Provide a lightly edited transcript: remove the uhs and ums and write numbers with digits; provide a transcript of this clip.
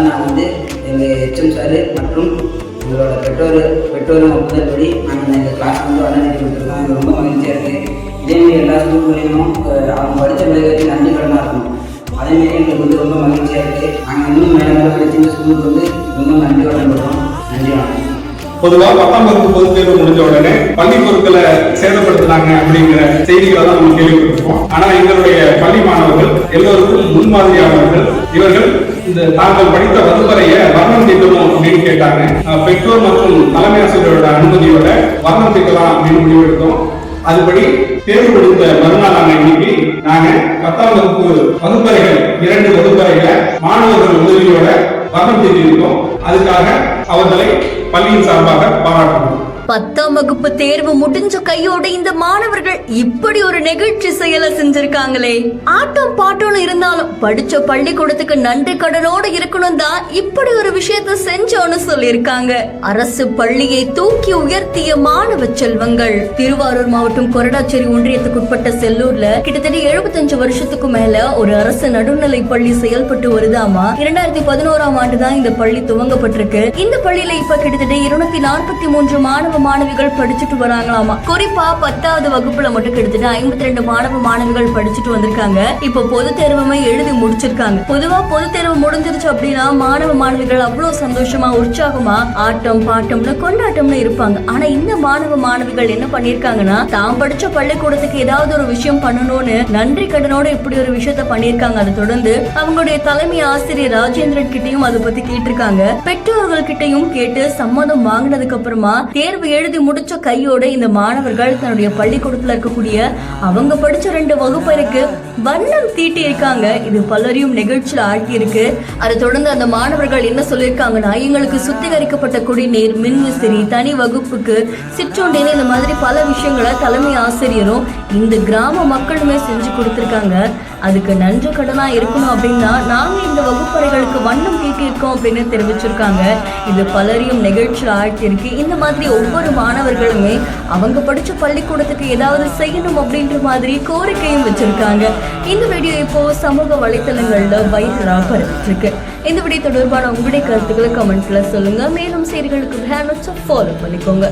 தான் நான் வந்து எங்கள் ஹெச்எம் சார் மற்றும் எங்களோட பெற்றோரும் ஒப்புதல்படி நாங்கள் இந்த கிளாஸ் வந்து வளர்ந்து கொடுத்துருக்கோம். எனக்கு ரொம்ப மகிழ்ச்சியாக இருக்குது. இதேமாரி எல்லா ஸ்கூல்களையும் அவங்க படித்த பிள்ளைகளுக்கு நன்றி கடனாக இருக்கணும். அதேமாரி எங்களுக்கு வந்து ரொம்ப மகிழ்ச்சியாக இருக்குது. நாங்கள் இன்னும் மேலே மேலே படித்த இந்த ஸ்கூலுக்கு வந்து ரொம்ப நன்றி கடன் கொடுத்தோம். நன்றி வணக்கம். பொதுவாக 10ஆம் வகுப்பு பொதுத் தேர்வு முடிஞ்ச உடனே பள்ளி பொருட்களை சேதப்படுத்தினாங்க அப்படிங்கிற செய்திகளை தான் நம்ம கேள்விப்பட்டிருக்கோம். ஆனா எங்களுடைய பள்ளி மாணவர்கள் எல்லோருக்கும் முன்மாதிரியானவர்கள். இவர்கள் இந்த தாங்கள் படித்த வகுப்பறையை வர்ணம் தீட்டணும் அப்படின்னு கேட்டாங்க. பெற்றோர் மற்றும் தலைமை ஆசிரியரோட அனுமதியோட வர்ணம் தீட்டலாம் அப்படின்னு முடிவெடுத்தோம். அதுபடி தேர்வு முடிந்த மறுநாள் இன்னைக்கு நாங்க 10ஆம் வகுப்பு வகுப்பறைகள் 2 வகுப்பறைகளை மாணவர்கள் உதவியோட வர்ணம் தீட்டியிருக்கோம். அதுக்காக அவர்களை பள்ளியின் சார்பாக பாராட்டுகிறோம். 10ஆம் வகுப்பு தேர்வு முடிஞ்ச கையோட இந்த மாணவர்கள் இப்படி ஒரு நிகழ்ச்சி செயலை செஞ்சிருக்காங்களே. ஆட்டம் பாட்டம் இருந்தாலும் படிச்ச பள்ளிக்கூடத்துக்கு நன்றி கடனோடு இருக்கணும் தான் இப்படி ஒரு விஷயத்த செஞ்சோன்னு சொல்லியிருக்காங்க. அரசு பள்ளியை தூக்கி உயர்த்திய மாணவ செல்வங்கள். திருவாரூர் மாவட்டம் கொரடாச்சேரி ஒன்றியத்துக்குட்பட்ட செல்லூர்ல கிட்டத்தட்ட 75 வருஷத்துக்கு மேல ஒரு அரசு நடுநிலை பள்ளி செயல்பட்டு வருதாமா. 2011ஆம் ஆண்டு தான் இந்த பள்ளி துவங்கப்பட்டிருக்கு. இந்த பள்ளியில இப்ப கிட்டத்தட்ட 243 மாணவ மாணவிகள் படிச்சுட்டு வராங்களாமா. குறிப்பா 10வது வகுப்புல மட்டும் கிட்டத்தட்ட 52 மாணவ மாணவிகள் படிச்சுட்டு வந்திருக்காங்க. இப்ப பொது தேர்வுமே எழுதி முடிச்சிருக்காங்க. பொதுவா பொது தேர்வு முடிஞ்சிருச்சு அப்படின்னா மாணவ மாணவிகள் அவ்வளவு சந்தோஷமா உற்சாகமா ஆட்டம் பாட்டம்னு கொண்டாட்டம்னு இருப்பாங்க. ஆனா இந்த மாணவ மாணவிகள் என்ன பண்ணிருக்காங்கன்னா தாம் படிச்ச பள்ளிக்கூடத்துக்கு ஏதாவது ஒரு விஷயம் பண்ணணும்னு நன்றி கடனோட இப்படி ஒரு விஷயத்த பண்ணிருக்காங்க. அதை தொடர்ந்து அவங்களுடைய தலைமை ஆசிரியர் ராஜேந்திரன் கிட்டையும் அதை பத்தி கேட்டிருக்காங்க. பெற்றோர்கள் கிட்டையும் கேட்டு சம்மதம் வாங்கினதுக்கு அப்புறமா தேர்வு எழுதி முடிச்ச கையோட இந்த மாணவர்கள் தன்னுடைய பள்ளிக்கூடத்துல இருக்கக்கூடிய அவங்க படிச்ச 2 வகுப்பறைக்கு வண்ணம் தீட்டி இருக்காங்க. இது பலரையும் நிகழ்ச்சியில ஆட்டி இருக்கு. அதை தொடர்ந்து அந்த மாணவர்கள் என்ன சொல்லியிருக்காங்கன்னா எங்களுக்கு சுத்திகரிக்கப்பட்ட குடிநீர், மின்விசிறி, தனி வகுப்புக்கு சிற்றுண்டின்னு இந்த மாதிரி பல விஷயங்களை தலைமை ஆசிரியரும் இந்த கிராம மக்களுமே செஞ்சு கொடுத்திருக்காங்க. அதுக்கு நன்றி கடனா இருக்கணும் அப்படின்னா நாங்க இந்த வகுப்பறைகளுக்கு வண்ணம் தீட்டியிருக்கோம் அப்படின்னு தெரிவிச்சிருக்காங்க. இது பலரையும் நிகழ்ச்சியில் ஆழ்த்தியிருக்கு. இந்த மாதிரி ஒவ்வொரு மாணவர்களுமே அவங்க படிச்ச பள்ளிக்கூடத்துக்கு ஏதாவது செய்யணும் அப்படின்ற மாதிரி கோரிக்கையும் வச்சிருக்காங்க. இந்த வீடியோ இப்போ சமூக வலைத்தளங்கள்ல வைரலா பரவிட்டு இருக்கு. இந்த வீடியோ தொடர்பான உங்களுடைய கருத்துக்களை கமெண்ட்ல சொல்லுங்க. மேலும் செய்திகளுக்கு ஃபாலோ பண்ணிக்கோங்க.